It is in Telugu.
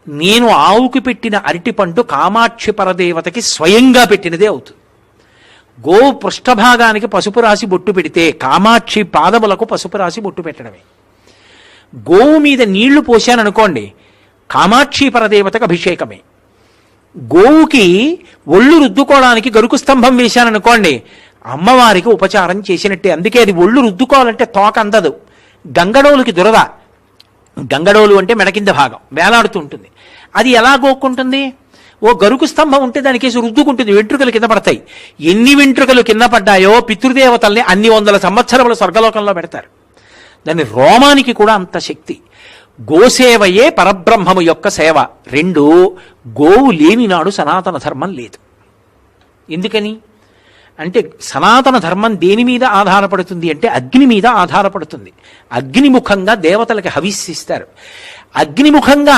నేను ఆవుకి పెట్టిన అరటిపండు కామాక్షి పరదేవతకి స్వయంగా పెట్టినదే అవుతుంది. గోవు పృష్ఠభాగానికి పసుపు రాసి బొట్టు పెడితే కామాక్షి పాదములకు పసుపు రాసి బొట్టు పెట్టడమే. గోవు మీద నీళ్లు పోశాననుకోండి, కామాక్షి పరదేవతకు అభిషేకమే. గోవుకి ఒళ్ళు రుద్దుకోవడానికి గరుకు స్తంభం వేశాననుకోండి, అమ్మవారికి ఉపచారం చేసినట్టే. అందుకే అది ఒళ్ళు రుద్దుకోవాలంటే తోక అందదు. గంగడోలుకి దురద. గంగడోలు అంటే మెడ కింద భాగం వేలాడుతూ ఉంటుంది. అది ఎలా గోక్కుంటుంది? ఓ గరుకు స్తంభం ఉంటే దానికేసి రుద్దుకుంటుంది, వెంట్రుకలు కింద పడతాయి. ఎన్ని వెంట్రుకలు కింద పడ్డాయో పితృదేవతల్ని అన్ని వందల సంవత్సరములు స్వర్గలోకంలో పెడతారు. దాని రోమానికి కూడా అంత శక్తి. గోసేవయే పరబ్రహ్మము యొక్క సేవ. రెండు, గోవు లేనినాడు సనాతన ధర్మం లేదు. ఎందుకని అంటే సనాతన ధర్మం దేని మీద ఆధారపడుతుంది అంటే అగ్ని మీద ఆధారపడుతుంది. అగ్నిముఖంగా దేవతలకి హవిస్సిస్తారు. అగ్నిముఖంగా